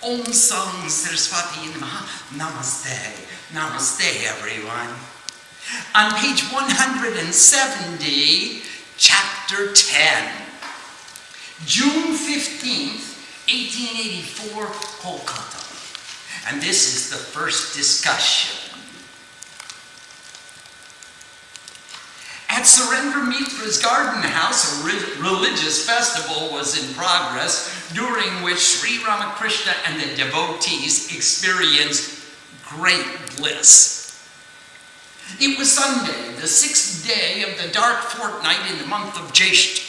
Om Sang Saraswati Namaha. Namaste. Namaste, everyone. On page 170, chapter 10. June 15th, 1884, Kolkata. And this is the first discussion. At Surendra Mitra's garden house, a religious festival was in progress, during which Sri Ramakrishna and the devotees experienced great bliss. It was Sunday, the 6th day of the dark fortnight in the month of Jeshta.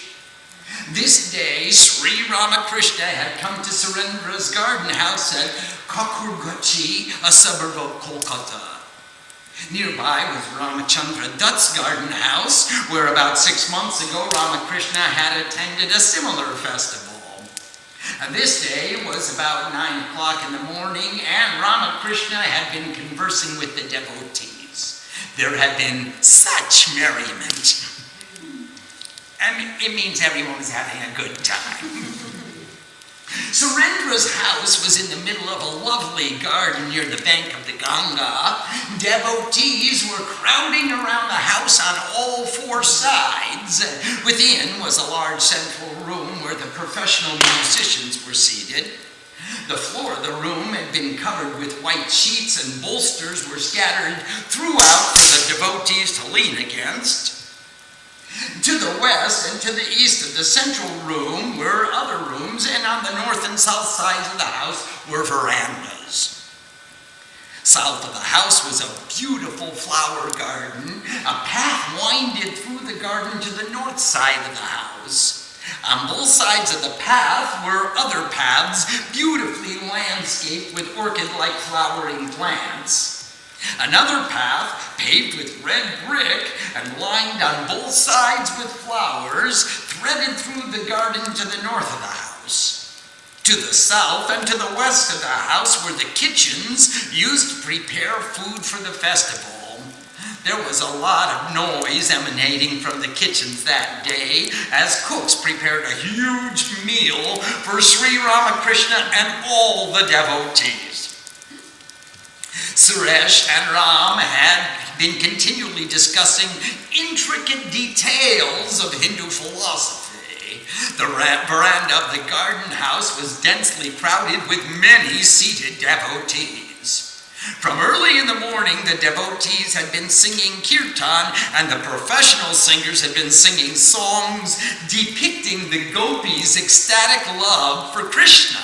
This day, Sri Ramakrishna had come to Surendra's garden house at Kakurgachi, a suburb of Kolkata. Nearby was Ramachandra Dutt's garden house, where about 6 months ago Ramakrishna had attended a similar festival. And this day was about 9 o'clock in the morning, and Ramakrishna had been conversing with the devotees. There had been such merriment. It means everyone was having a good time. Surendra's house was in the middle of a lovely garden near the bank of the Ganga. Devotees were crowding around the house on all 4 sides. Within was a large central room where the professional musicians were seated. The floor of the room had been covered with white sheets, and bolsters were scattered throughout for the devotees to lean against. To the west and to the east of the central room were other rooms, and on the north and south sides of the house were verandas. South of the house was a beautiful flower garden. A path winded through the garden to the north side of the house. On both sides of the path were other paths, beautifully landscaped with orchid-like flowering plants. Another path, paved with red brick and lined on both sides with flowers, threaded through the garden to the north of the house. To the south and to the west of the house were the kitchens used to prepare food for the festival. There was a lot of noise emanating from the kitchens that day as cooks prepared a huge meal for Sri Ramakrishna and all the devotees. Suresh and Ram had been continually discussing intricate details of Hindu philosophy. The veranda of the garden house was densely crowded with many seated devotees. From early in the morning, the devotees had been singing kirtan, and the professional singers had been singing songs depicting the Gopis' ecstatic love for Krishna.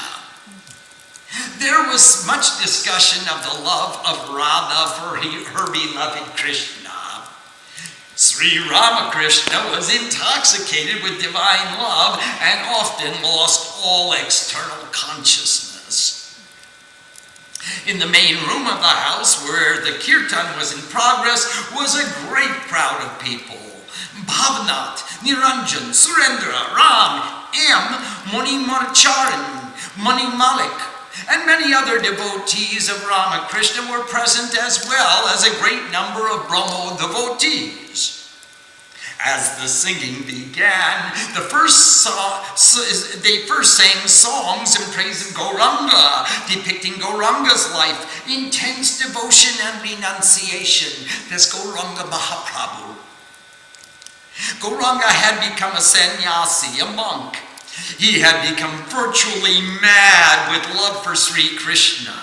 There was much discussion of the love of Radha for her beloved Krishna. Sri Ramakrishna was intoxicated with divine love and often lost all external consciousness. In the main room of the house, where the kirtan was in progress, was a great crowd of people. Bhavnath, Niranjan, Surendra, Ram, M, Mani Marcharan, Mani Malik, and many other devotees of Ramakrishna were present, as well as a great number of Brahmo devotees. As the singing began, they first sang songs in praise of Gauranga, depicting Gauranga's life, intense devotion and renunciation. That's Gauranga Mahaprabhu. Gauranga had become a sannyasi, a monk. He had become virtually mad with love for Sri Krishna.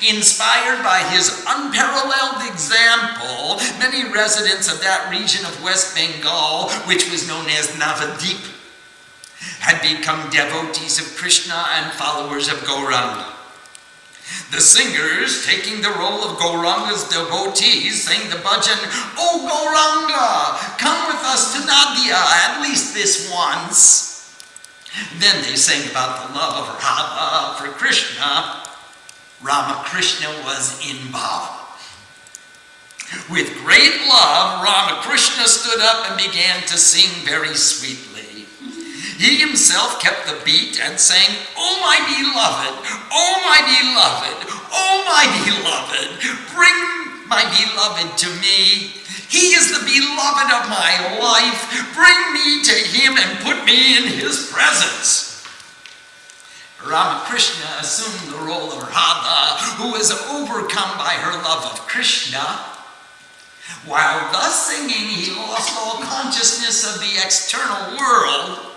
Inspired by his unparalleled example, many residents of that region of West Bengal, which was known as Navadip, had become devotees of Krishna and followers of Gauranga. The singers, taking the role of Gauranga's devotees, sang the bhajan, "Oh Gauranga, come with us to Nadia, at least this once." Then they sang about the love of Radha for Krishna. Ramakrishna was in bhava. With great love, Ramakrishna stood up and began to sing very sweetly. He himself kept the beat and sang, "Oh my beloved, oh my beloved, oh my beloved, bring my beloved to me. He is the beloved of my life. Bring me to him and put me in his presence." Ramakrishna assumed the role of Radha, who was overcome by her love of Krishna. While thus singing, he lost all consciousness of the external world.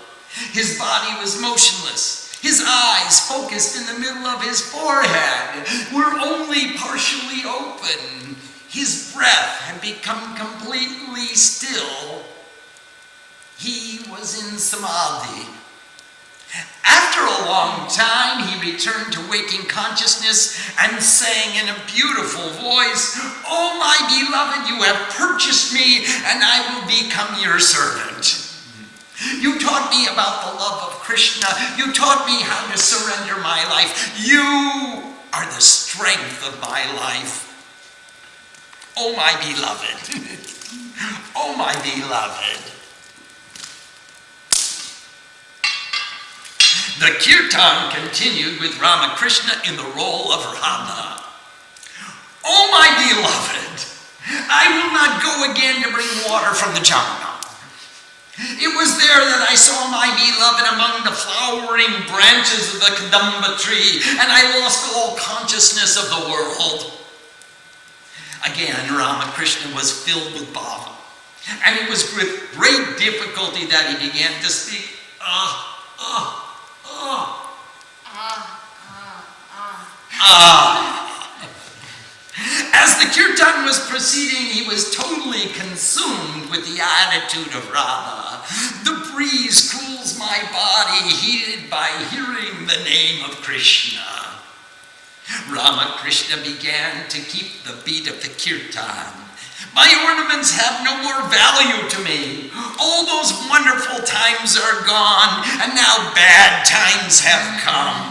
His body was motionless. His eyes, focused in the middle of his forehead, were only partially open. His breath had become completely still. He was in samadhi. After a long time, he returned to waking consciousness and sang in a beautiful voice, "Oh, my beloved, you have purchased me, and I will become your servant. You taught me about the love of Krishna. You taught me how to surrender my life. You are the strength of my life. Oh, my beloved. Oh, my beloved." The kirtan continued with Ramakrishna in the role of Radha. "Oh, my beloved, I will not go again to bring water from the Jamuna. It was there that I saw my beloved among the flowering branches of the Kadamba tree, and I lost all consciousness of the world." Again, Ramakrishna was filled with bhava, and it was with great difficulty that he began to speak. As the kirtan was proceeding, he was totally consumed with the attitude of Radha. "The breeze cools my body, heated by hearing the name of Krishna." Ramakrishna began to keep the beat of the kirtan. "My ornaments have no more value to me. All those wonderful times are gone, and now bad times have come.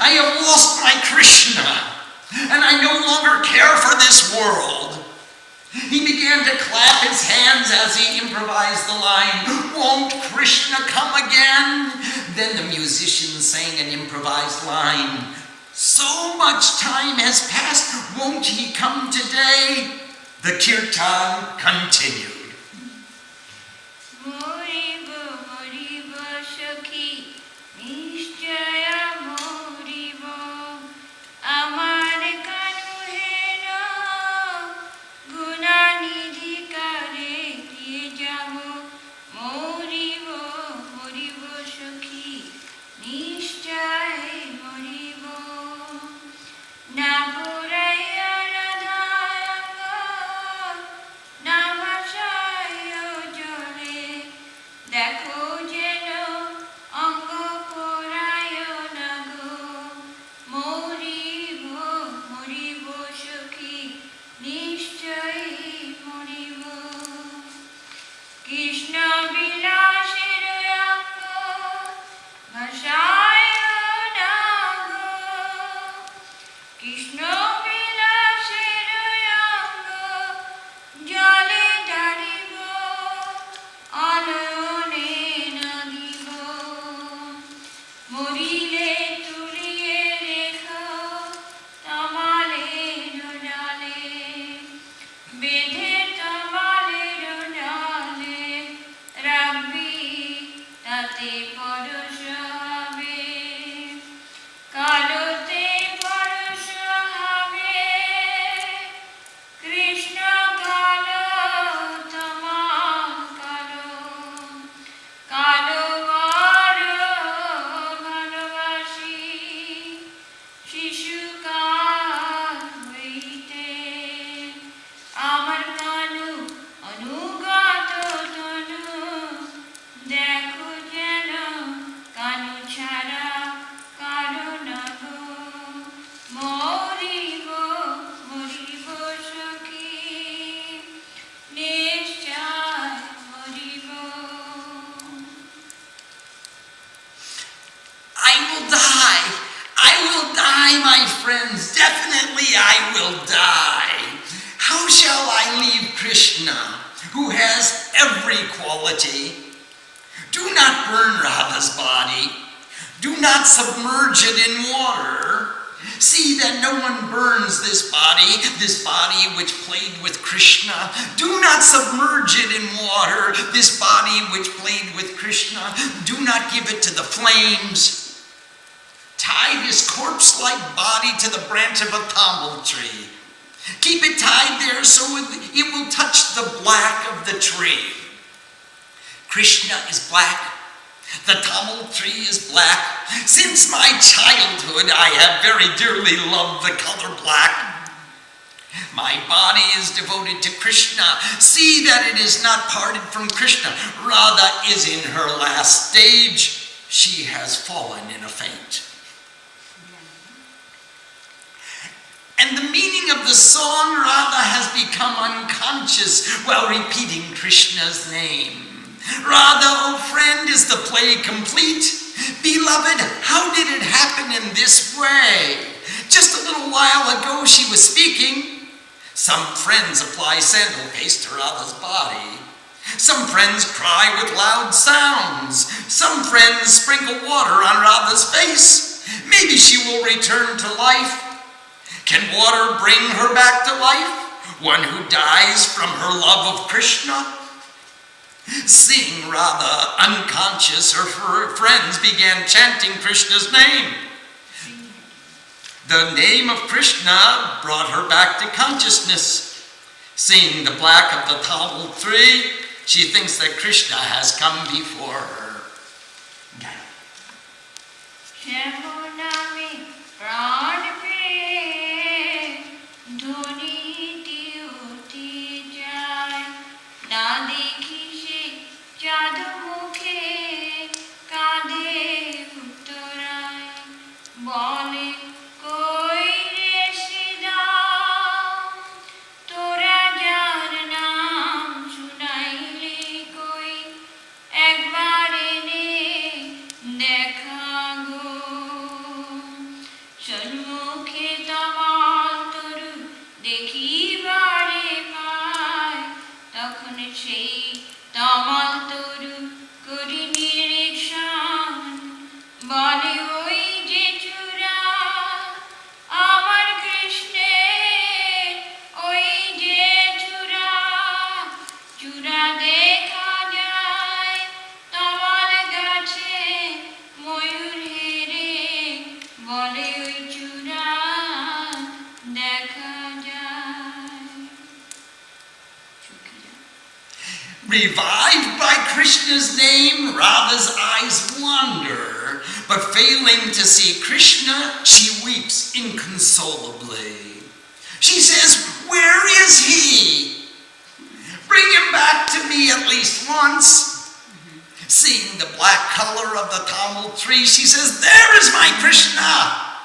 I have lost my Krishna, and I no longer care for this world." He began to clap his hands as he improvised the line, "Won't Krishna come again?" Then the musician sang an improvised line, "So much time has passed, won't he come today?" The kirtan continued. Who has every quality. Do not burn Radha's body. Do not submerge it in water. See that no one burns this body which played with Krishna. Do not submerge it in water, this body which played with Krishna. Do not give it to the flames. Tie this corpse-like body to the branch of a tamil tree. Keep it tied there so it will touch the black of the tree. Krishna is black. The tamil tree is black. Since my childhood, I have very dearly loved the color black. My body is devoted to Krishna. See that it is not parted from Krishna. Radha is in her last stage. She has fallen in a faint. And the meaning of the song, Radha has become unconscious while repeating Krishna's name. Radha, oh friend, is the play complete? Beloved, how did it happen in this way? Just a little while ago she was speaking. Some friends apply sandal paste to Radha's body. Some friends cry with loud sounds. Some friends sprinkle water on Radha's face. Maybe she will return to life. Can water bring her back to life? One who dies from her love of Krishna? Seeing Radha unconscious, her friends began chanting Krishna's name. The name of Krishna brought her back to consciousness. Seeing the black of the tamil tree, she thinks that Krishna has come before her. Revived by Krishna's name, Radha's eyes wander, but failing to see Krishna, she weeps inconsolably. She says, "Where is he? Bring him back to me at least once." Seeing the black color of the tamil tree, she says, "There is my Krishna."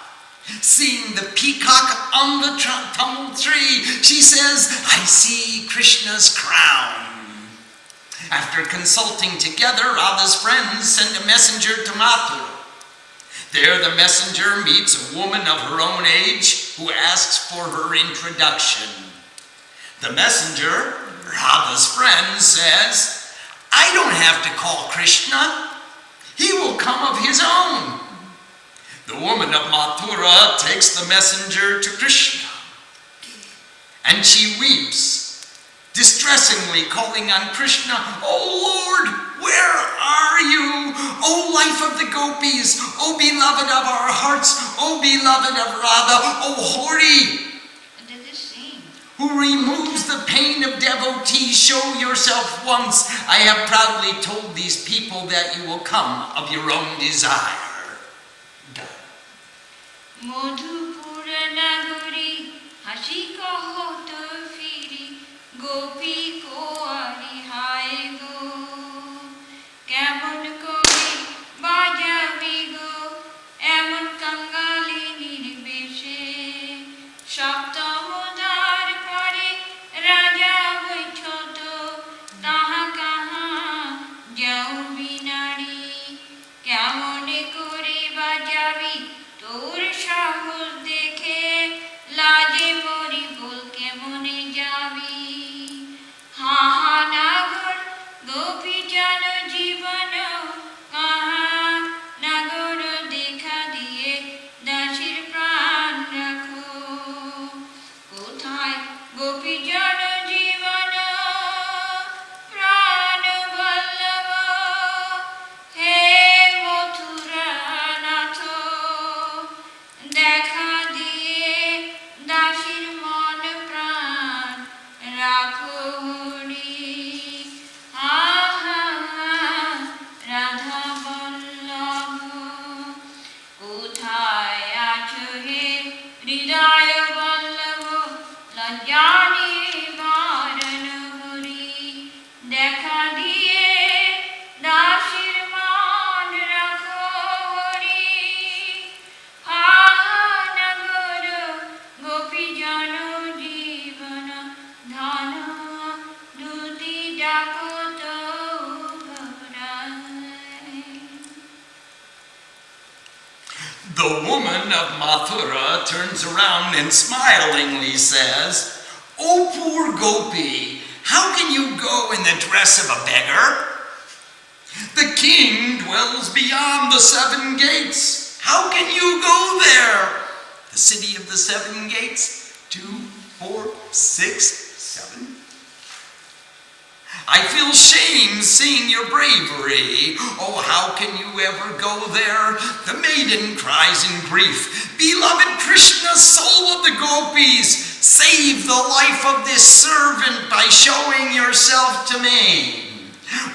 Seeing the peacock on the tamil tree, she says, "I see Krishna's crown." After consulting together, Radha's friends send a messenger to Mathura. There the messenger meets a woman of her own age who asks for her introduction. The messenger, Radha's friend, says, "I don't have to call Krishna. He will come of his own." The woman of Mathura takes the messenger to Krishna, and she weeps, distressingly calling on Krishna, "Oh Lord, where are you? Oh life of the Gopis, oh beloved of our hearts, oh beloved of Radha, oh Hori, who removes the pain of devotees, show yourself once. I have proudly told these people that you will come of your own desire." Gopi ko ari hai go, kemon kore bajabi go, emon kangali nirbeshe, saptamodar pare raja boichoto, taha kaha jau binari, kemon kore bajabi tor sahos dekhe, laje mori bol kemone jabi. Nagar, Gopi jano jivano, kaha Nagar dekha diye, dashir pran rakho. Kothai Gopi jano jivano, pran vallava, he Mathura The woman of Mathura turns around and smilingly says, "Oh, poor Gopi, how can you go in the dress of a beggar? The king dwells beyond the 7 gates. How can you go there? The city of the 7 gates, 2, 4, 6, 7. I feel shame seeing your bravery. Oh, how can you ever go there?" The maiden cries in grief, "Beloved Krishna, soul of the Gopis, save the life of this servant by showing yourself to me.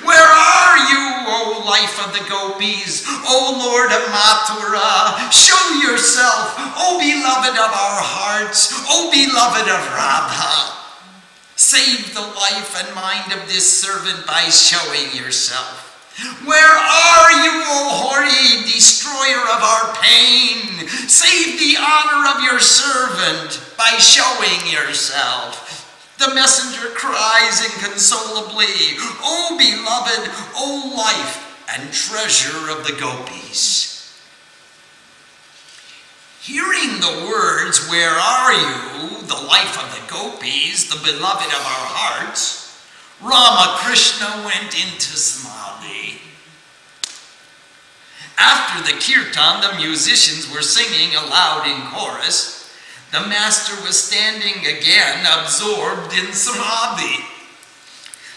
Where are you, O life of the Gopis, O Lord of Mathura? Show yourself, O beloved of our hearts, O beloved of Radha. Save the life and mind of this servant by showing yourself. Where are you, O Hori, destroyer of our pain? Save the honor of your servant by showing yourself." The messenger cries inconsolably, "O beloved, O life and treasure of the Gopis." Hearing the words, "Where are you, the life of the Gopis, the beloved of our hearts," Ramakrishna went into samadhi. After the kirtan, the musicians were singing aloud in chorus. The master was standing again, absorbed in samadhi.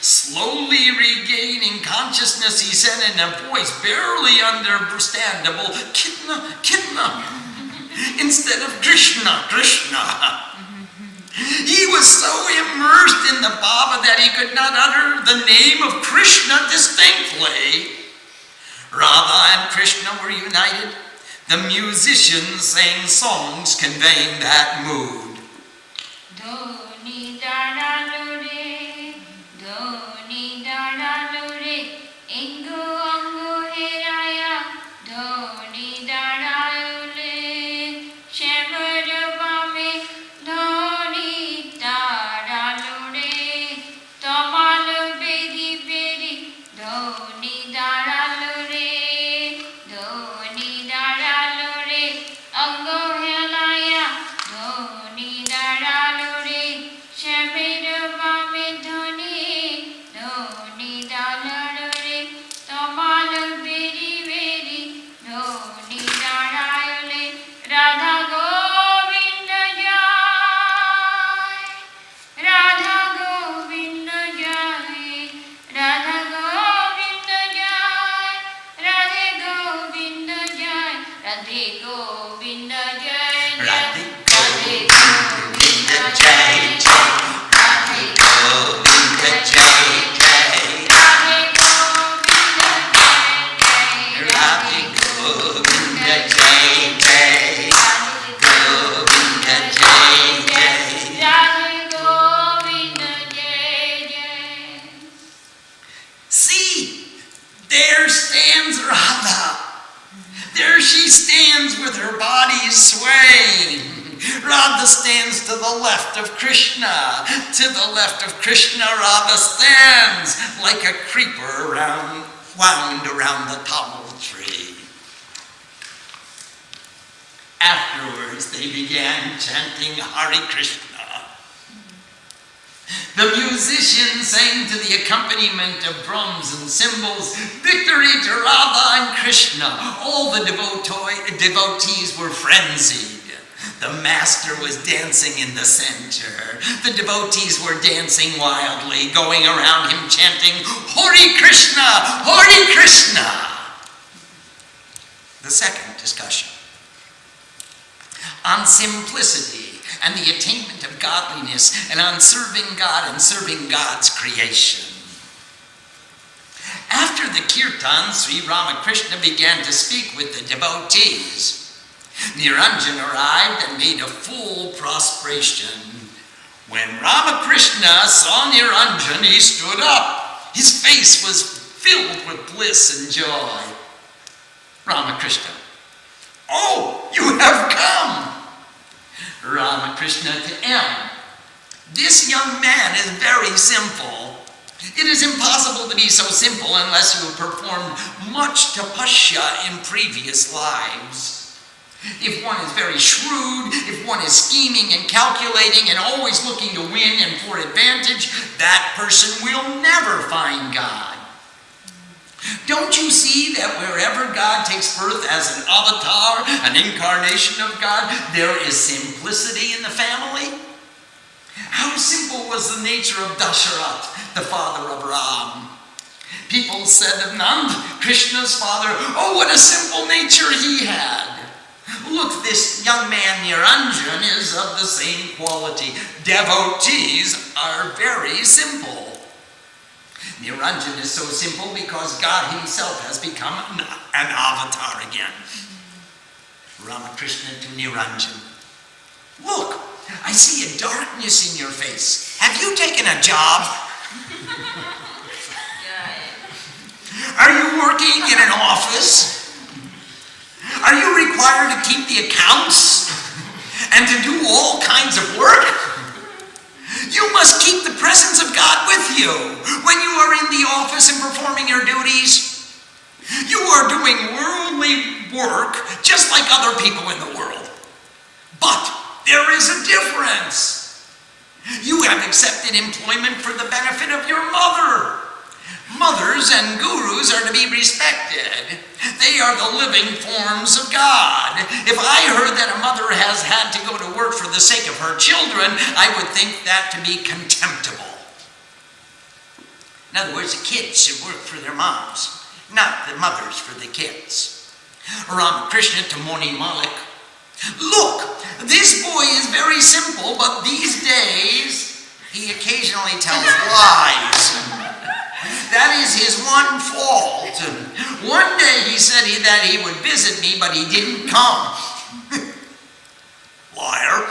Slowly regaining consciousness, he said in a voice barely understandable, "Kitna, Kitna," instead of "Krishna, Krishna." He was so immersed in the bhava that he could not utter the name of Krishna distinctly. Radha and Krishna were united. The musicians sang songs conveying that mood. "Doni dara lore, doni dara lore, ingo ango heraya, doni dara lore, shamara bame, doni dara lore, tamal bedi bedi, doni dara lore, doni dara lore, ango helaya, doni dara lore, shamara bame, doni dara lore, tamal bedi bedi, doni dara lore, Radha Govinda Jai, Radha Govinda Jai, Radha Govinda Jai, Radhe Govinda Jai, Radhe Govinda Jai, Radhe Govinda Jai, Radhe Govinda Jai, Radhe Govinda Jai, Radhe Govinda Jai, Govinda Jai, Radhe Govinda Jai. See, there stands Radha. There she stands with her body swaying. Radha stands to the left of Krishna. To the left of Krishna, Radha stands like a creeper wound around the topple tree. Afterwards, they began chanting Hare Krishna. The musicians sang to the accompaniment of drums and cymbals, "Victory to Radha and Krishna." All the devotees were frenzied. The master was dancing in the center. The devotees were dancing wildly, going around him chanting, "Hare Krishna, Hare Krishna." The second discussion on simplicity and the attainment of godliness, and on serving God and serving God's creation. After the kirtan, Sri Ramakrishna began to speak with the devotees. Niranjan arrived and made a full prostration. When Ramakrishna saw Niranjan, he stood up. His face was filled with bliss and joy. Ramakrishna: "Oh, you have come." Ramakrishna to M: "This young man is very simple. It is impossible to be so simple unless you have performed much tapasya in previous lives." If one is very shrewd, if one is scheming and calculating and always looking to win and for advantage, that person will never find God. Don't you see that wherever God takes birth as an avatar, an incarnation of God, there is simplicity in the family? How simple was the nature of Dasharat, the father of Ram? People said of Nand, Krishna's father, oh, what a simple nature he had. Look, this young man Niranjan is of the same quality. Devotees are very simple. Niranjan is so simple because God himself has become an avatar again. Ramakrishna to Niranjan. Look, I see a darkness in your face. Have you taken a job? Are you working in an office? Are you required to keep the accounts and to do all kinds of work? You must keep the presence of God with you when you are in the office and performing your duties. You are doing worldly work just like other people in the world. But there is a difference. You have accepted employment for the benefit of your mother. Mothers and gurus are to be respected. They are the living forms of God. If I heard that a mother has had to go to work for the sake of her children, I would think that to be contemptible. In other words, the kids should work for their moms, not the mothers for the kids. Ramakrishna to Moni Malik. Look, this boy is very simple, but these days he occasionally tells lies. That is his one fault. One day he said that he would visit me, but he didn't come. Liar.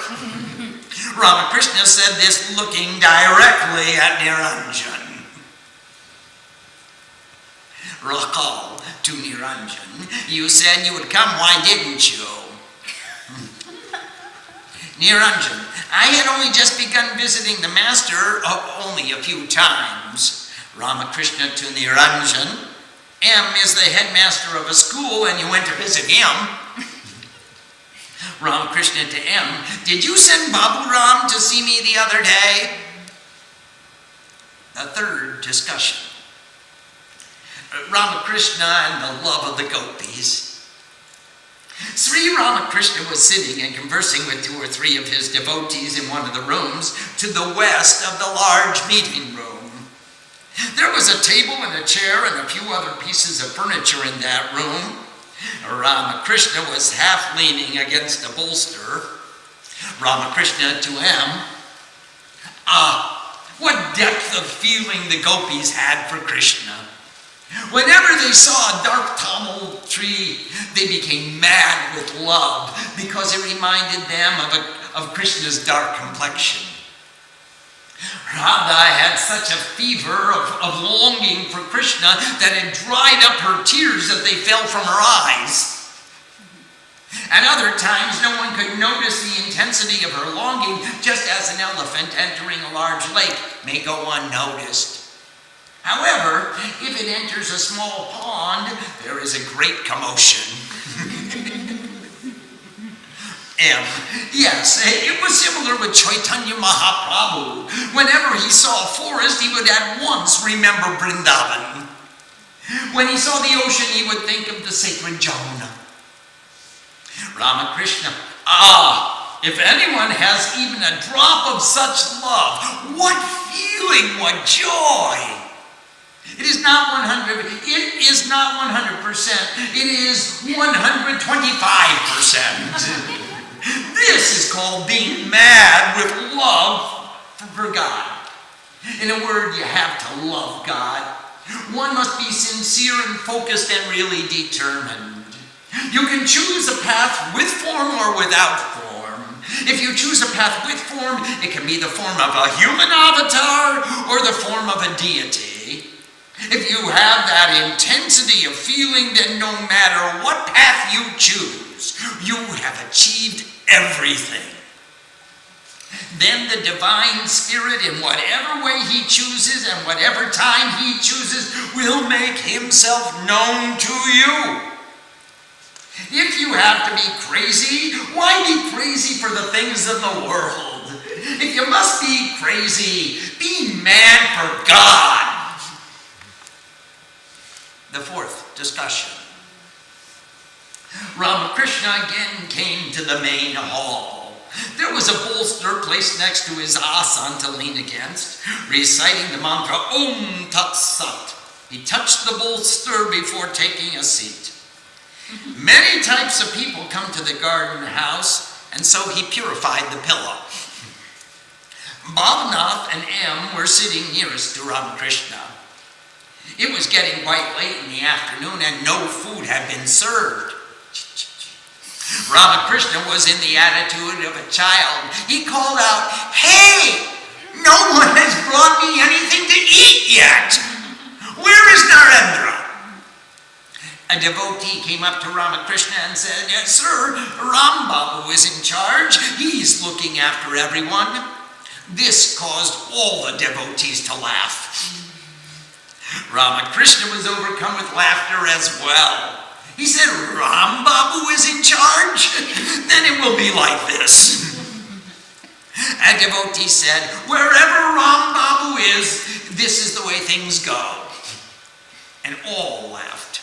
Ramakrishna said this looking directly at Niranjan. Rakal to Niranjan. You said you would come, why didn't you? Niranjan, I had only just begun visiting the master only a few times. Ramakrishna to Niranjan. M is the headmaster of a school and you went to visit him. Ramakrishna to M. Did you send Babu Ram to see me the other day? The third discussion. Ramakrishna and the love of the Gopis. Sri Ramakrishna was sitting and conversing with 2 or 3 of his devotees in one of the rooms to the west of the large meeting room. There was a table and a chair and a few other pieces of furniture in that room. Ramakrishna was half leaning against a bolster. Ramakrishna to M. What depth of feeling the Gopis had for Krishna. Whenever they saw a dark tamil tree, they became mad with love because it reminded them of Krishna's dark complexion. Radha had such a fever of longing for Krishna that it dried up her tears as they fell from her eyes. At other times, no one could notice the intensity of her longing, just as an elephant entering a large lake may go unnoticed. However, if it enters a small pond, there is a great commotion. Yes, it was similar with Chaitanya Mahaprabhu. Whenever he saw a forest, he would at once remember Vrindavan. When he saw the ocean, he would think of the sacred Jamuna. Ramakrishna, if anyone has even a drop of such love, what feeling, what joy! It is not 100%, it is not 100%, it is 125%. This is called being mad with love for God. In a word, you have to love God. One must be sincere and focused and really determined. You can choose a path with form or without form. If you choose a path with form, it can be the form of a human avatar or the form of a deity. If you have that intensity of feeling, then no matter what path you choose, you have achieved everything. Then the divine spirit, in whatever way he chooses and whatever time he chooses, will make himself known to you. If If you have to be crazy, why be crazy for the things of the world? If you must be crazy, be mad for God. The fourth discussion. Ramakrishna again came to the main hall. There was a bolster placed next to his asan to lean against, reciting the mantra Om Tat Sat. He touched the bolster before taking a seat. Many types of people come to the garden house, and so he purified the pillow. Bhavanath and M were sitting nearest to Ramakrishna. It was getting quite late in the afternoon, and no food had been served. Ramakrishna was in the attitude of a child. He called out, "Hey, no one has brought me anything to eat yet. Where is Narendra?" A devotee came up to Ramakrishna and said, "Yes, sir, Ram Babu is in charge. He's looking after everyone." This caused all the devotees to laugh. Ramakrishna was overcome with laughter as well. He said, "Ram Babu is in charge? Then it will be like this." A devotee said, "Wherever Ram Babu is, this is the way things go." And all laughed.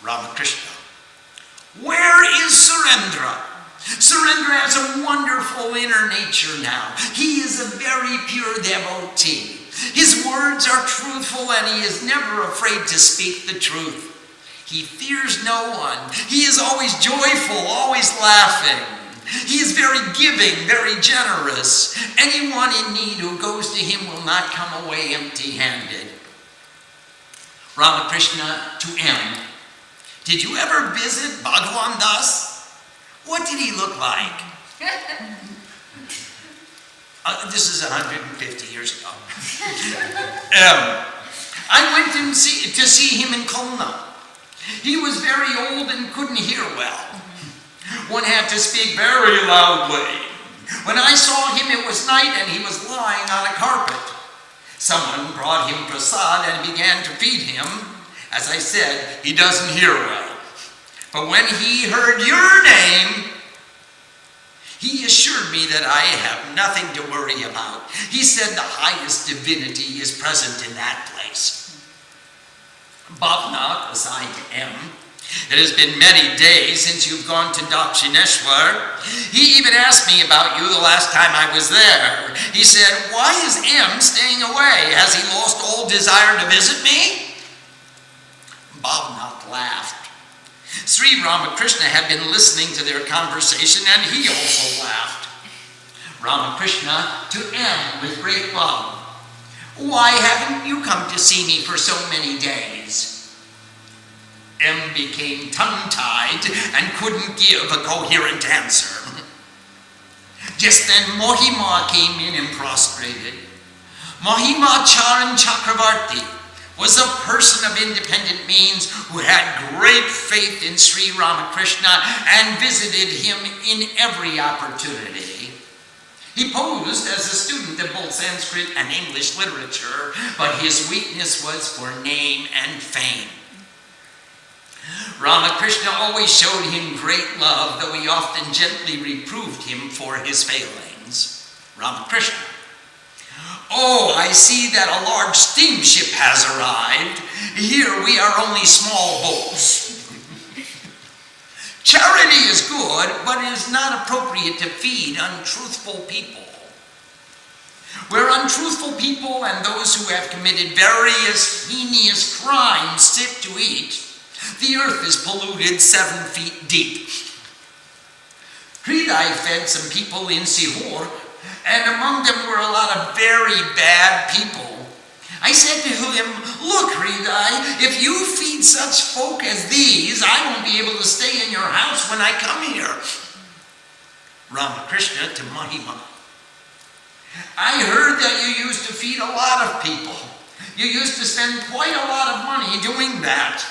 Ramakrishna, "Where is Surendra? Surendra has a wonderful inner nature now. He is a very pure devotee. His words are truthful and he is never afraid to speak the truth. He fears no one. He is always joyful, always laughing. He is very giving, very generous. Anyone in need who goes to him will not come away empty-handed." Ramakrishna to M. "Did you ever visit Bhagwan Das? What did he look like?" This is 150 years ago. "I went to see him in Khulna. He was very old and couldn't hear well. One had to speak very loudly. When I saw him, it was night and he was lying on a carpet. Someone brought him prasad and began to feed him. As I said, he doesn't hear well. But when he heard your name, he assured me that I have nothing to worry about. He said the highest divinity is present in that place." Bhavanath, aside to M, "It has been many days since you've gone to Dakshineshwar. He even asked me about you the last time I was there. He said, 'Why is M staying away? Has he lost all desire to visit me?'" Bhavanath laughed. Sri Ramakrishna had been listening to their conversation and he also laughed. Ramakrishna to M with great love, "Why haven't you come to see me for so many days?" M became tongue-tied and couldn't give a coherent answer. Just then Mohima came in and prostrated. Mohima Charan Chakravarti was a person of independent means who had great faith in Sri Ramakrishna and visited him in every opportunity. He posed as a student of both Sanskrit and English literature, but his weakness was for name and fame. Ramakrishna always showed him great love, though he often gently reproved him for his failings. Ramakrishna, "Oh, I see that a large steamship has arrived. Here we are only small boats. Charity is good, but it is not appropriate to feed untruthful people. Where untruthful people and those who have committed various heinous crimes sit to eat, the earth is polluted 7 feet deep. Hridai fed some people in Sihor, and among them were a lot of very bad people. I said to him, 'Look, Hridai, if you feed such folk as these, I won't be able to stay in your house when I come here.'" Ramakrishna to Mahima, "I heard that you used to feed a lot of people. You used to spend quite a lot of money doing that."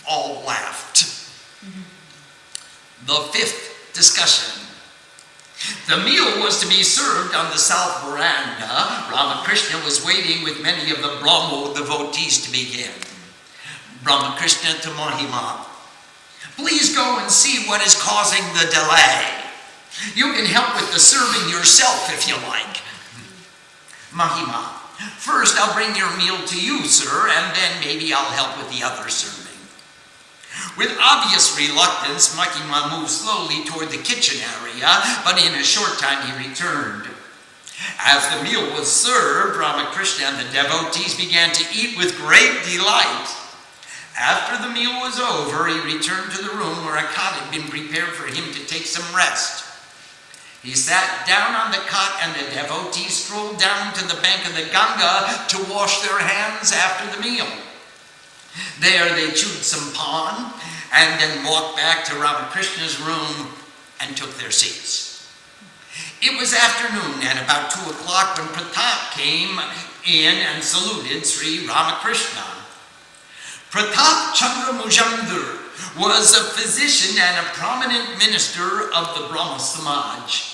All laughed. The fifth discussion. The meal was to be served on the south veranda. Ramakrishna was waiting with many of the Brahmo devotees to begin. Ramakrishna to Mahima, Please go and see what is causing the delay. You can help with the serving yourself if you like. Mahima, first I'll bring your meal to you, sir, and then maybe I'll help with the other serving. With obvious reluctance, Mahima moved slowly toward the kitchen area, but in a short time he returned. As the meal was served, Ramakrishna and the devotees began to eat with great delight. After the meal was over, he returned to the room where a cot had been prepared for him to take some rest. He sat down on the cot and the devotees strolled down to the bank of the Ganga to wash their hands after the meal. There they chewed some pan and then walked back to Ramakrishna's room and took their seats. It was afternoon at about 2 o'clock when Pratap came in and saluted Sri Ramakrishna. Pratap Chandra Mujamdar was a physician and a prominent minister of the Brahma Samaj.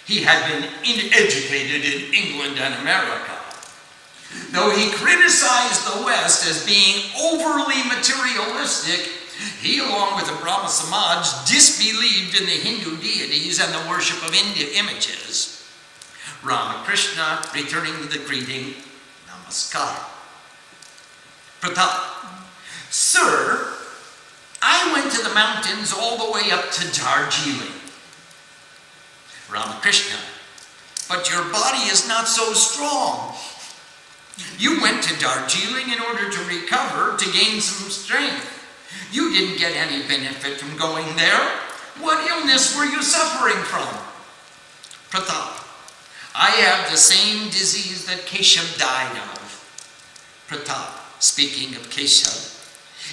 He had been educated in England and America. Though he criticized the West as being overly materialistic, he, along with the Brahma Samaj, disbelieved in the Hindu deities and the worship of images. Ramakrishna, returning the greeting, Namaskar. Pratap, sir, I went to the mountains all the way up to Darjeeling. Ramakrishna, but your body is not so strong. You went to Darjeeling in order to recover, to gain some strength. You didn't get any benefit from going there. What illness were you suffering from? Pratap, I have the same disease that Keshav died of. Pratap, speaking of Keshav,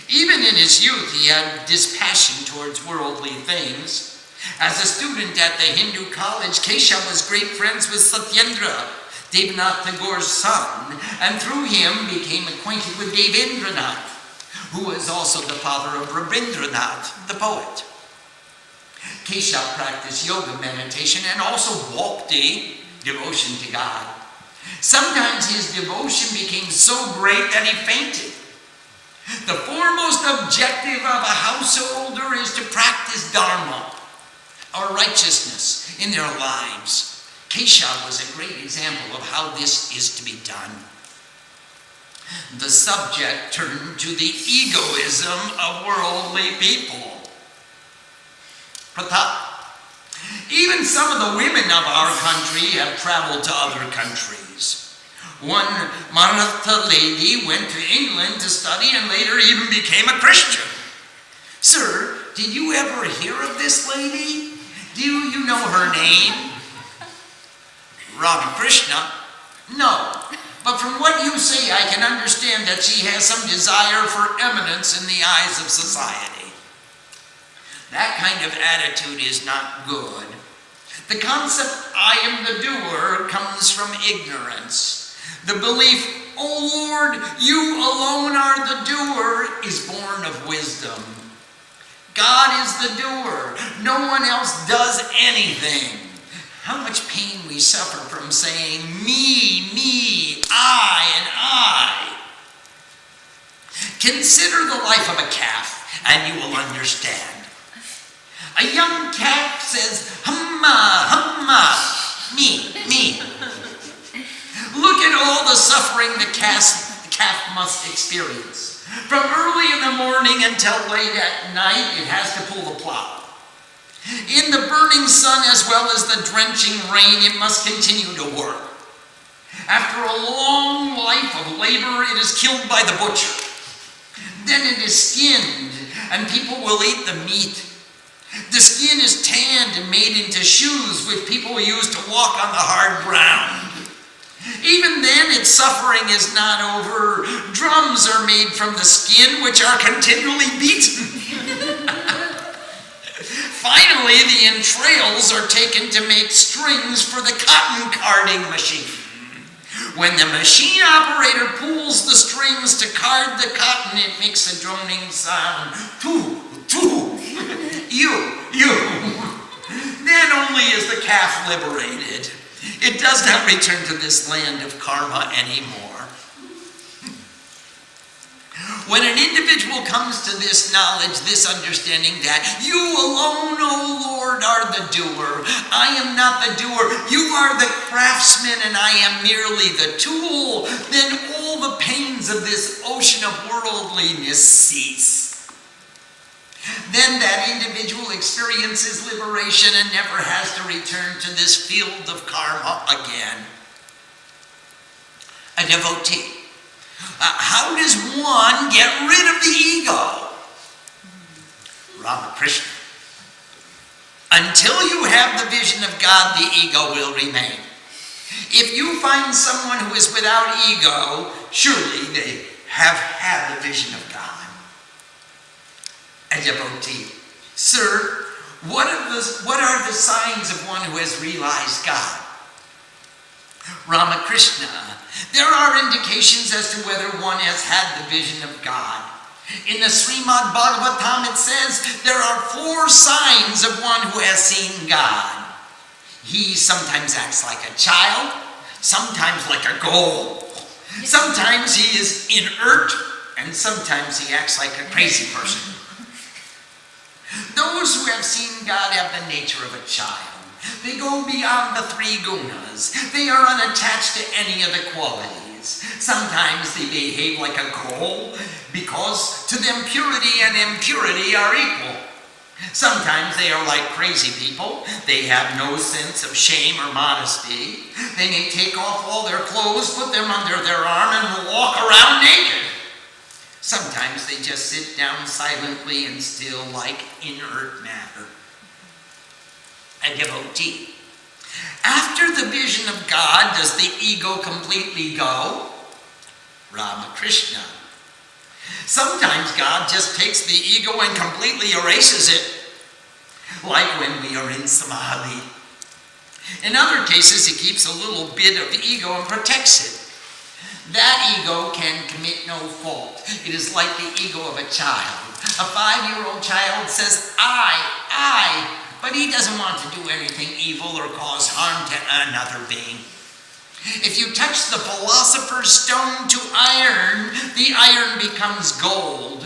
even in his youth he had dispassion towards worldly things. As a student at the Hindu college, Keshav was great friends with Satyendra, Devnath Tagore's son, and through him became acquainted with Devendranath, who was also the father of Rabindranath, the poet. Keshav practiced yoga meditation and also bhakti, devotion to God. Sometimes his devotion became so great that he fainted. The foremost objective of a householder is to practice dharma, or righteousness, in their lives. Keshav was a great example of how this is to be done. The subject turned to the egoism of worldly people. Pratap, even some of the women of our country have traveled to other countries. One Maratha lady went to England to study and later even became a Christian. Sir, did you ever hear of this lady? Do you know her name? Ramakrishna? No. But from what you say, I can understand that she has some desire for eminence in the eyes of society. That kind of attitude is not good. The concept, I am the doer, comes from ignorance. The belief, oh Lord, you alone are the doer, is born of wisdom. God is the doer. No one else does anything. How much pain we suffer from saying me, I, and I. Consider the life of a calf, and you will understand. A young calf says, humma, humma, me. Look at all the suffering the calf must experience. From early in the morning until late at night, it has to pull the plow. In the burning sun as well as the drenching rain, it must continue to work. After a long life of labor, it is killed by the butcher. Then it is skinned, and people will eat the meat. The skin is tanned and made into shoes which people use to walk on the hard ground. Even then, its suffering is not over. Drums are made from the skin, which are continually beaten. Finally, the entrails are taken to make strings for the cotton carding machine. When the machine operator pulls the strings to card the cotton, it makes a droning sound. Too, you. Then only is the calf liberated. It does not return to this land of karma anymore. When an individual comes to this knowledge, this understanding that you alone, O Lord, are the doer, I am not the doer, you are the craftsman and I am merely the tool, then all the pains of this ocean of worldliness cease. Then that individual experiences liberation and never has to return to this field of karma again. A devotee. How does one get rid of the ego? Ramakrishna. Until you have the vision of God, the ego will remain. If you find someone who is without ego, surely they have had the vision of God. A devotee. Sir, what are the signs of one who has realized God? Ramakrishna. There are indications as to whether one has had the vision of God. In the Srimad Bhagavatam it says there are 4 signs of one who has seen God. He sometimes acts like a child, sometimes like a goal. Sometimes he is inert, and sometimes he acts like a crazy person. Those who have seen God have the nature of a child. They go beyond the 3 gunas. They are unattached to any of the qualities. Sometimes they behave like a goal because to them purity and impurity are equal. Sometimes they are like crazy people. They have no sense of shame or modesty. They may take off all their clothes, put them under their arm, and walk around naked. Sometimes they just sit down silently and still like inert matter. A devotee. After the vision of God, does the ego completely go? Ramakrishna. Sometimes God just takes the ego and completely erases it, like when we are in samadhi. In other cases, he keeps a little bit of the ego and protects it. That ego can commit no fault. It is like the ego of a child. A 5-year-old child says, I, but he doesn't want to do anything evil or cause harm to another being. If you touch the philosopher's stone to iron, the iron becomes gold.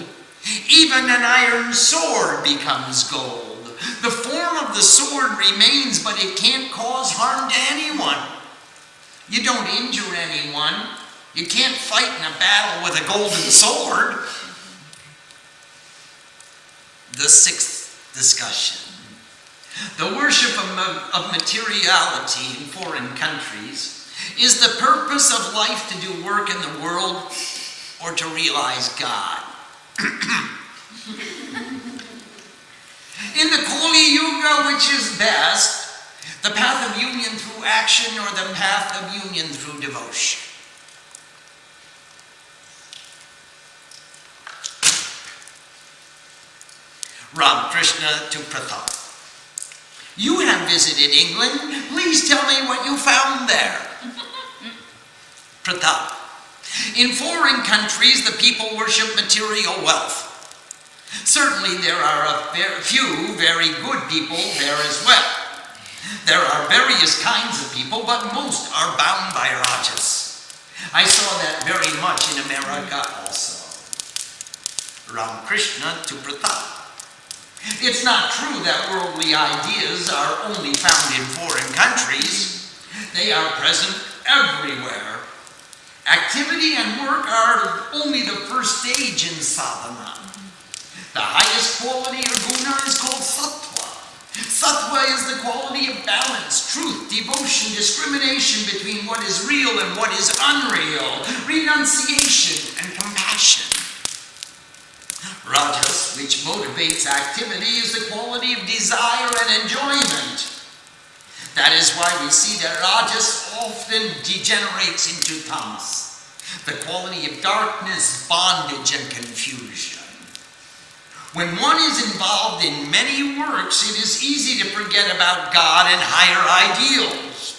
Even an iron sword becomes gold. The form of the sword remains, but it can't cause harm to anyone. You don't injure anyone. You can't fight in a battle with a golden sword. The 6th discussion. The worship of materiality in foreign countries. Is the purpose of life to do work in the world or to realize God? In the Kali Yuga, which is best, the path of union through action or the path of union through devotion? Ramakrishna to Pratap. You have visited England. Please tell me what you found there. Pratap. In foreign countries, the people worship material wealth. Certainly there are a few very good people there as well. There are various kinds of people, but most are bound by rajas. I saw that very much in America also. Ramakrishna to Pratap. It's not true that worldly ideas are only found in foreign countries. They are present everywhere. Activity and work are only the first stage in sadhana. The highest quality or guna is called sattva. Sattva is the quality of balance, truth, devotion, discrimination between what is real and what is unreal, renunciation and compassion. Rajas, which motivates activity, is the quality of desire and enjoyment. That is why we see that rajas often degenerates into tamas, the quality of darkness, bondage, and confusion. When one is involved in many works, it is easy to forget about God and higher ideals.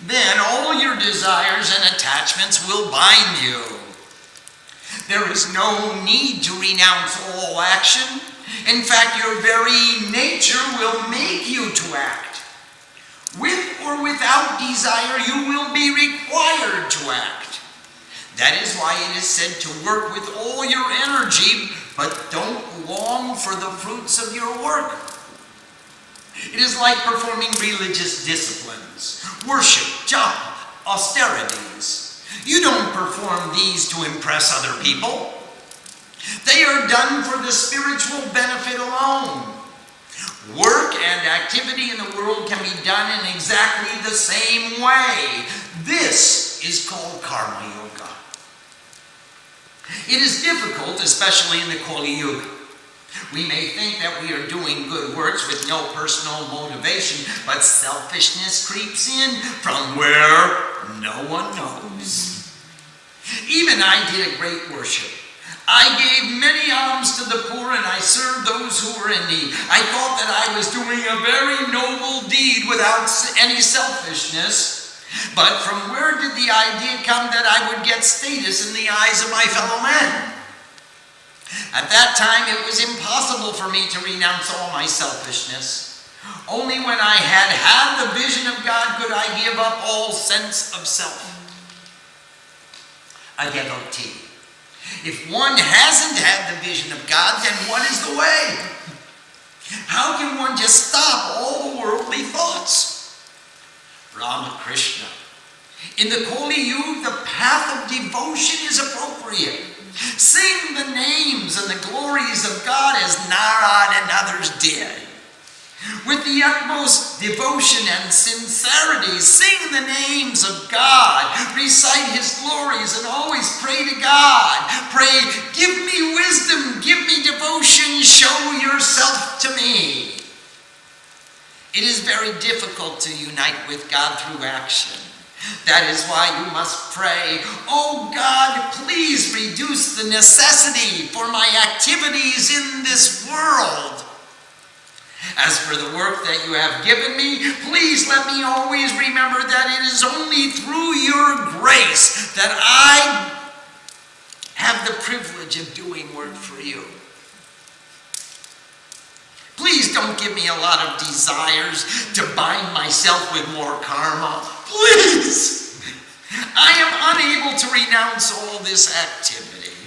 Then all your desires and attachments will bind you. There is no need to renounce all action. In fact, your very nature will make you to act. With or without desire, you will be required to act. That is why it is said to work with all your energy, but don't long for the fruits of your work. It is like performing religious disciplines, worship, japa, austerities. You don't perform these to impress other people. They are done for the spiritual benefit alone. Work and activity in the world can be done in exactly the same way. This is called karma yoga. It is difficult, especially in the Kali Yuga. We may think that we are doing good works with no personal motivation, but selfishness creeps in from where no one knows. Even I did a great worship. I gave many alms to the poor and I served those who were in need. I thought that I was doing a very noble deed without any selfishness. But from where did the idea come that I would get status in the eyes of my fellow men? At that time, it was impossible for me to renounce all my selfishness. Only when I had the vision of God could I give up all sense of self. A devotee. If one hasn't had the vision of God, then what is the way? How can one just stop all the worldly thoughts? Ramakrishna. In the Kali Yuga, the path of devotion is appropriate. Sing the names and the glories of God as Narad and others did. With the utmost devotion and sincerity, sing the names of God, recite His glories, and always pray to God. Pray, give me wisdom, give me devotion, show yourself to me. It is very difficult to unite with God through action. That is why you must pray, "Oh God, please reduce the necessity for my activities in this world. As for the work that you have given me, please let me always remember that it is only through your grace that I have the privilege of doing work for you. Please don't give me a lot of desires to bind myself with more karma. Please! I am unable to renounce all this activity."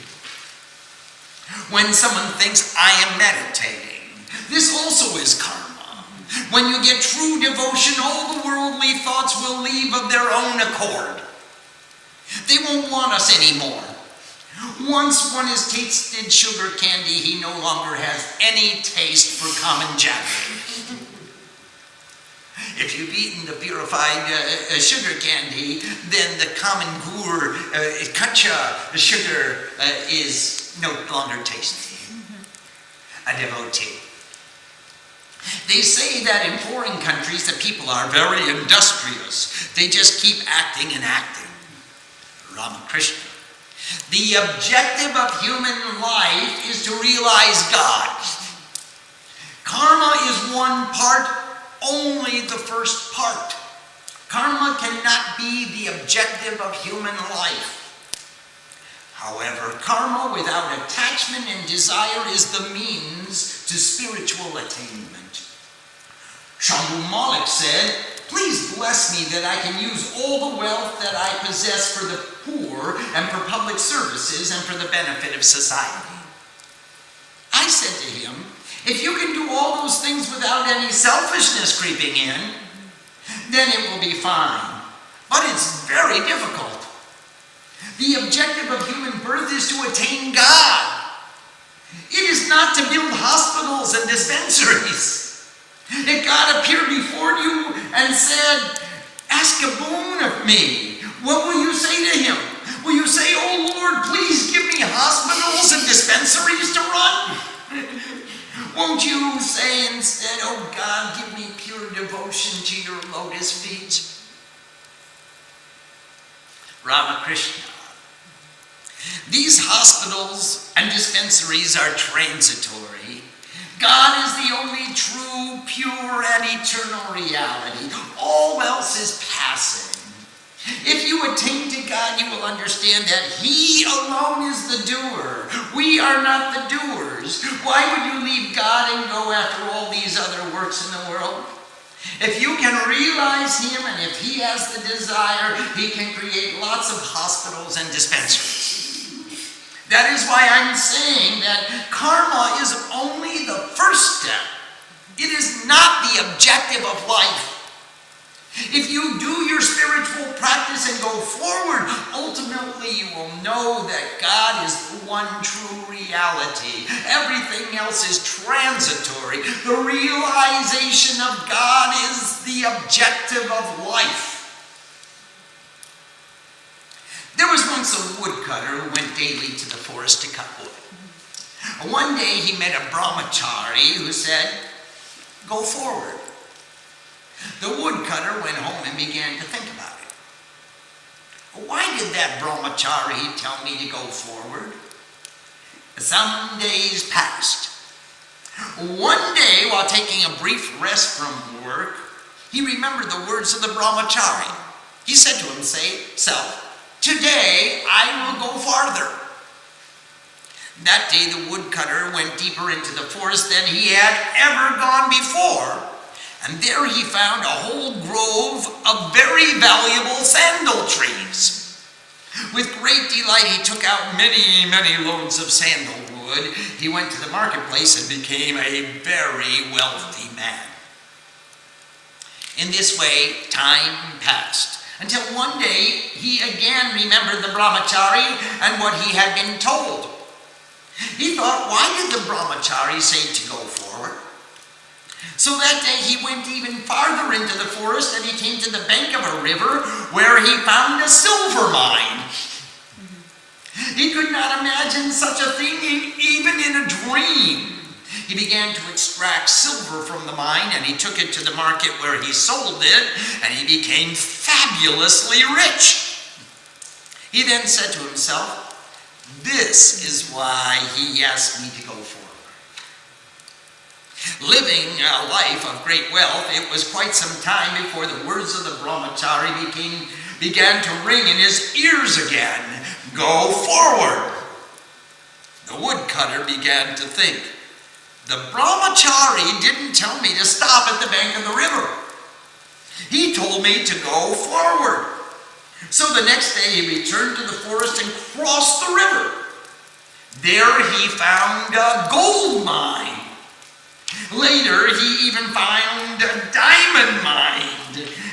When someone thinks I am meditating, this also is karma. When you get true devotion, all the worldly thoughts will leave of their own accord. They won't want us anymore. Once one has tasted sugar candy, he no longer has any taste for common jaggery. If you've eaten the purified sugar candy, then the common gur, kacha sugar is no longer tasty. A devotee. They say that in foreign countries the people are very industrious. They just keep acting and acting. Ramakrishna. The objective of human life is to realize God. Karma is one part, only the first part. Karma cannot be the objective of human life. However, karma without attachment and desire is the means to spiritual attainment. Shambhu Malik said, "Please bless me that I can use all the wealth that I possess for the poor and for public services and for the benefit of society." I said to him, "If you can do all those things without any selfishness creeping in, then it will be fine. But it's very difficult. The objective of human birth is to attain God. It is not to build hospitals and dispensaries. If God appeared before you and said, 'Ask a boon of me,' what will you say to him? Will you say, 'Oh Lord, please give me hospitals and dispensaries to run'? Won't you say instead, 'Oh God, give me pure devotion to your lotus feet'?" Ramakrishna. These hospitals and dispensaries are transitory. God is the only true, pure, and eternal reality. All else is passing. If you attain to God, you will understand that He alone is the doer. We are not the doers. Why would you leave God and go after all these other works in the world? If you can realize him and if he has the desire, he can create lots of hospitals and dispensaries. That is why I'm saying that karma is only the first step. It is not the objective of life. If you do your spiritual practice and go forward, ultimately you will know that God is the one true reality. Everything else is transitory. The realization of God is the objective of life. There was once a woodcutter who went daily to the forest to cut wood. One day he met a brahmachari who said, "Go forward." The woodcutter went home and began to think about it. Why did that brahmachari tell me to go forward? Some days passed. One day, while taking a brief rest from work, he remembered the words of the brahmachari. He said to himself, "Today I will go farther." That day the woodcutter went deeper into the forest than he had ever gone before. And there he found a whole grove of very valuable sandal trees. With great delight he took out many loads of sandalwood. He went to the marketplace and became a very wealthy man. In this way, time passed, until one day he again remembered the brahmachari and what he had been told. He thought, why did the brahmachari say to go forward? So that day he went even farther into the forest, and he came to the bank of a river where he found a silver mine. He could not imagine such a thing even in a dream. He began to extract silver from the mine, and he took it to the market where he sold it, and he became fabulously rich. He then said to himself, "This is why he asked me to go forward." Living a life of great wealth, it was quite some time before the words of the brahmachari began to ring in his ears again. Go forward. The woodcutter began to think, the brahmachari didn't tell me to stop at the bank of the river. He told me to go forward. So the next day he returned to the forest and crossed the river. There he found a gold mine. Later, he even found a diamond mine,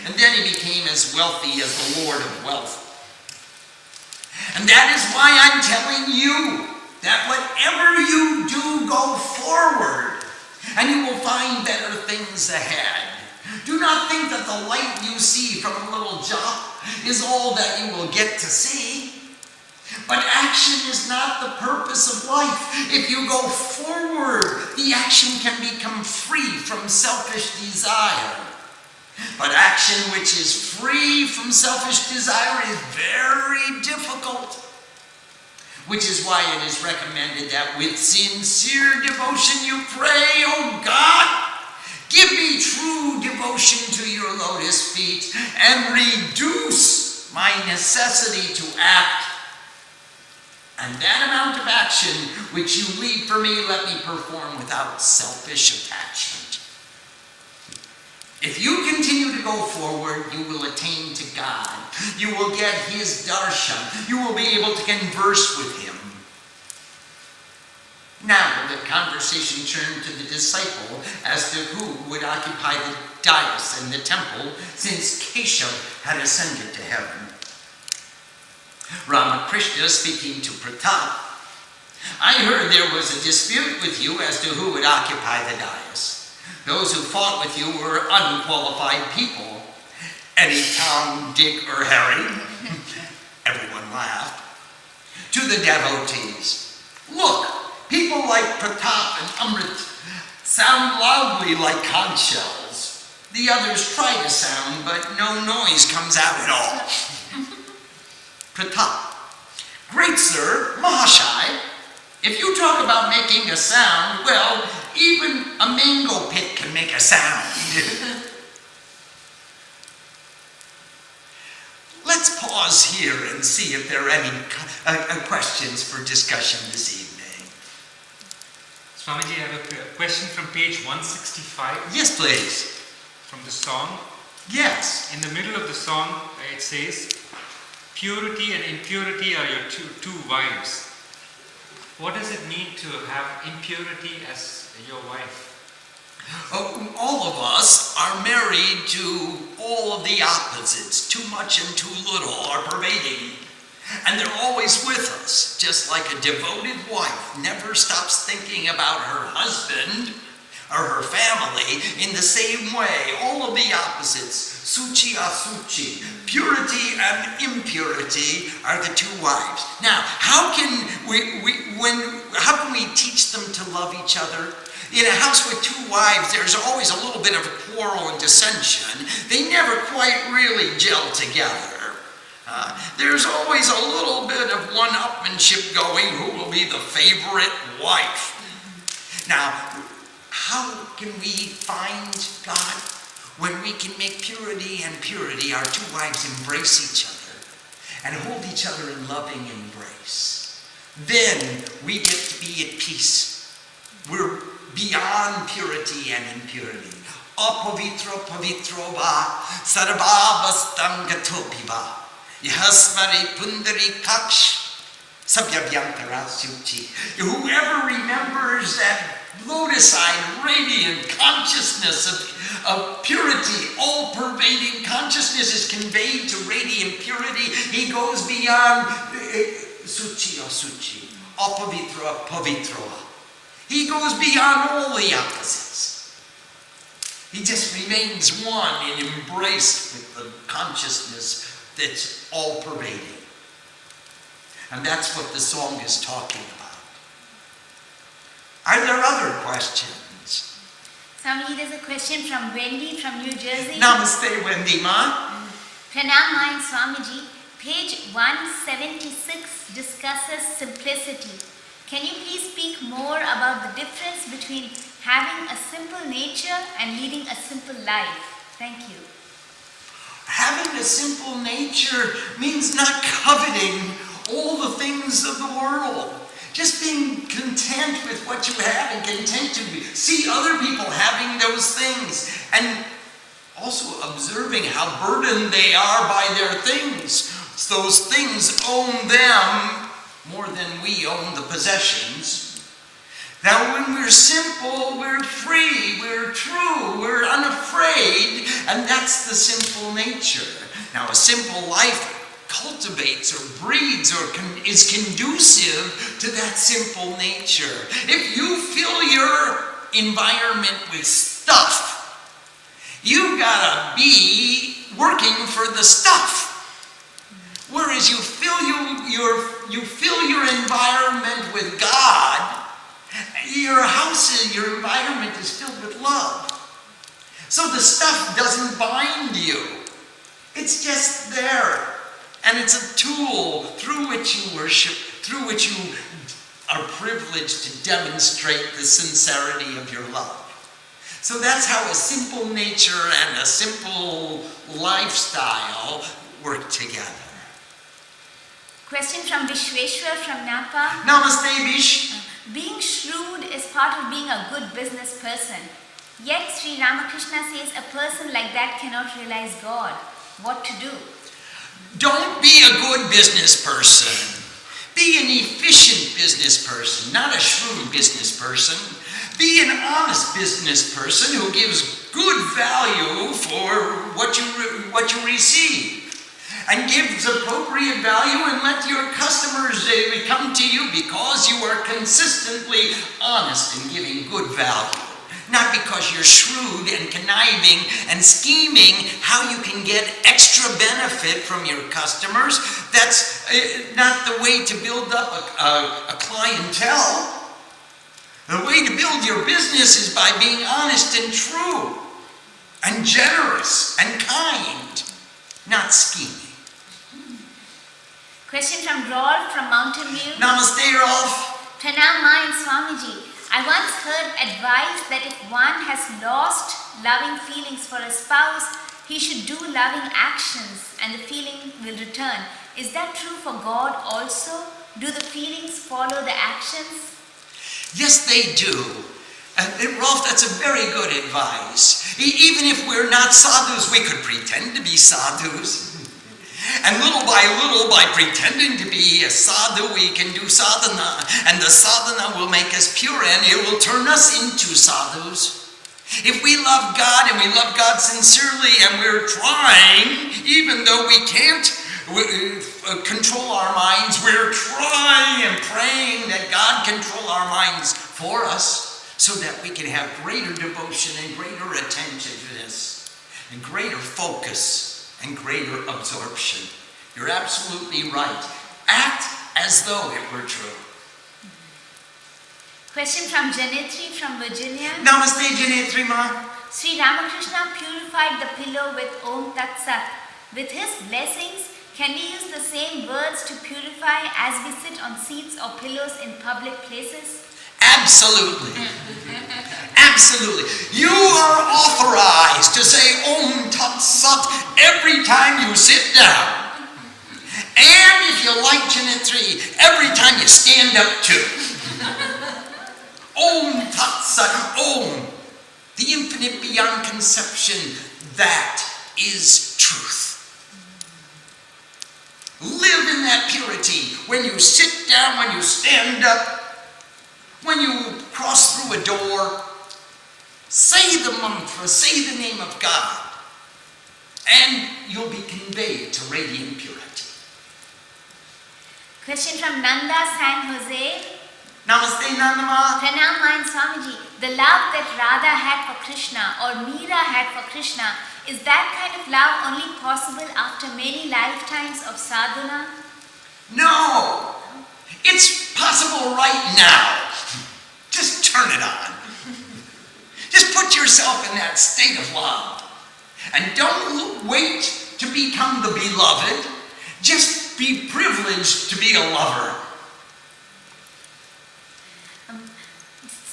and then he became as wealthy as the Lord of Wealth. And that is why I'm telling you that whatever you do, go forward, and you will find better things ahead. Do not think that the light you see from a little jot is all that you will get to see. But action is not the purpose of life. If you go forward, the action can become free from selfish desire. But action which is free from selfish desire is very difficult. Which is why it is recommended that with sincere devotion you pray, "Oh God, give me true devotion to your lotus feet and reduce my necessity to act. And that amount of action which you leave for me, let me perform without selfish attachment." If you continue to go forward, you will attain to God. You will get his darshan. You will be able to converse with him. Now the conversation turned to the disciple as to who would occupy the dais in the temple, since Keshav had ascended to heaven. Ramakrishna, speaking to Pratap, "I heard there was a dispute with you as to who would occupy the dais. Those who fought with you were unqualified people. Any Tom, Dick, or Harry." Everyone laughed. To the devotees, "Look, people like Pratap and Amrit sound loudly like conch shells. The others try to sound, but no noise comes out at all." Pratap, "Great sir, Mahashai, if you talk about making a sound, well, even a mango pit can make a sound." Let's pause here and see if there are any questions for discussion this evening. Swamiji, I have a question from page 165. Yes, please. from the song. Yes. In the middle of the song, it says, purity and impurity are your two wives. What does it mean to have impurity as your wife? All of us are married to all of the opposites. Too much and too little are pervading. And they're always with us, just like a devoted wife never stops thinking about her husband or her family in the same way. All of the opposites, suchi asuchi, purity and impurity, are the two wives. Now, how can we teach them to love each other? In a house with two wives, there's always a little bit of quarrel and dissension. They never quite really gel together. There's always a little bit of one-upmanship going, who will be the favorite wife. Now, how can we find God? When we can make purity and purity, our two wives embrace each other and hold each other in loving embrace. Then we get to be at peace. We're beyond purity and impurity. Apavitro pavitro va sarvavastam gatopiva. Yahasmari pundari kaksh sabyavyantara suchi. Whoever remembers that lotus-eyed, radiant consciousness of purity, all-pervading consciousness is conveyed to radiant purity. He goes beyond suchi or suchi, apavitra pavitra. He goes beyond all the opposites. He just remains one and embraced with the consciousness that's all-pervading. And that's what the song is talking about. Are there other questions? Swami, there's a question from Wendy from New Jersey. Namaste, Wendy Ma. Pranam Mayan Swamiji, page 176 discusses simplicity. Can you please speak more about the difference between having a simple nature and leading a simple life? Thank you. Having a simple nature means not coveting all the things of the world. Just being content with what you have and content to see other people having those things. And also observing how burdened they are by their things. Those things own them more than we own the possessions. Now when we're simple, we're free, we're true, we're unafraid, and that's the simple nature. Now a simple life cultivates or breeds or is conducive to that simple nature. If you fill your environment with stuff, you gotta be working for the stuff. Whereas you fill your environment with God, your house, your environment is filled with love. So the stuff doesn't bind you. It's just there. And it's a tool through which you worship, through which you are privileged to demonstrate the sincerity of your love. So that's how a simple nature and a simple lifestyle work together. Question from Vishweshwar from Napa. Namaste, Vish. Being shrewd is part of being a good business person. Yet Sri Ramakrishna says a person like that cannot realize God. What to do? Don't be a good business person. Be an efficient business person, not a shrewd business person. Be an honest business person who gives good value for what you receive. And gives appropriate value and let your customers come to you because you are consistently honest in giving good value. Not because you're shrewd and conniving and scheming how you can get extra benefit from your customers. That's not the way to build up a clientele. The way to build your business is by being honest and true and generous and kind, not scheming. Question from Rolf from Mountain View. Namaste, Rolf. Pranam Mayan Swamiji. I once heard advice that if one has lost loving feelings for a spouse, he should do loving actions and the feeling will return. Is that true for God also? Do the feelings follow the actions? Yes, they do. And Rolf, that's a very good advice. Even if we're not sadhus, we could pretend to be sadhus. And little by pretending to be a sadhu, we can do sadhana. And the sadhana will make us pure and it will turn us into sadhus. If we love God and we love God sincerely and we're trying, even though we can't control our minds, we're trying and praying that God control our minds for us so that we can have greater devotion and greater attention to this and greater focus and greater absorption. You're absolutely right. Act as though it were true. Question from Janetri from Virginia. Namaste, Janetri Ma. Sri Ramakrishna purified the pillow with Om Tat Sat. With his blessings, can we use the same words to purify as we sit on seats or pillows in public places? Absolutely. Absolutely. You are authorized to say Om Tat Sat every time you sit down. And if you like Janetri, every time you stand up too. Om Tat Sat, Om, the infinite beyond conception, that is truth. Live in that purity when you sit down, when you stand up, when you cross through a door. Say the mantra, say the name of God, and you'll be conveyed to radiant purity. Question from Nanda San Jose. Namaste, Nandama. Pranam Mayan Swamiji. The love that Radha had for Krishna or Meera had for Krishna, is that kind of love only possible after many lifetimes of sadhana? No, it's possible right now. Just turn it on. Just put yourself in that state of love. And don't wait to become the beloved. Just be privileged to be a lover.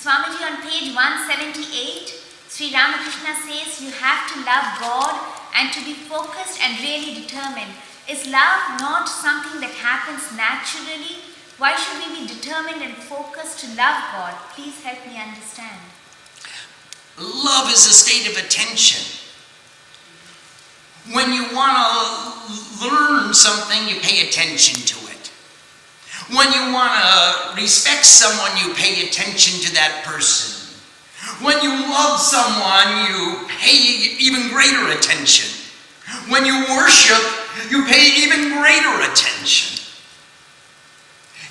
Swamiji, on page 178, Sri Ramakrishna says you have to love God and to be focused and really determined. Is love not something that happens naturally? Why should we be determined and focused to love God? Please help me understand. Love is a state of attention. When you want to learn something, you pay attention to it. When you want to respect someone, you pay attention to that person. When you love someone, you pay even greater attention. When you worship, you pay even greater attention.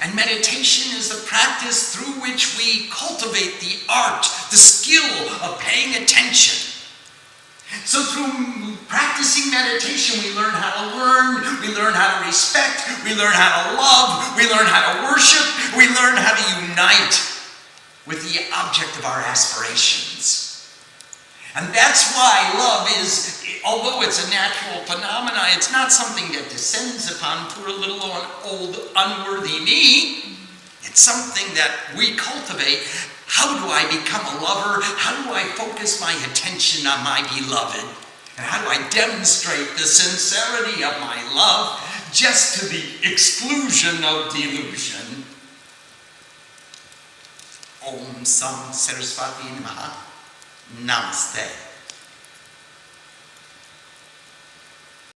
And meditation is the practice through which we cultivate the art, the skill of paying attention. So through practicing meditation, we learn how to learn, we learn how to respect, we learn how to love, we learn how to worship, we learn how to unite with the object of our aspirations. And that's why love is, although it's a natural phenomenon, it's not something that descends upon poor little old unworthy me. It's something that we cultivate. How do I become a lover? How do I focus my attention on my beloved? And how do I demonstrate the sincerity of my love just to the exclusion of delusion? Om Sam Saraswati Namaha. Namaste.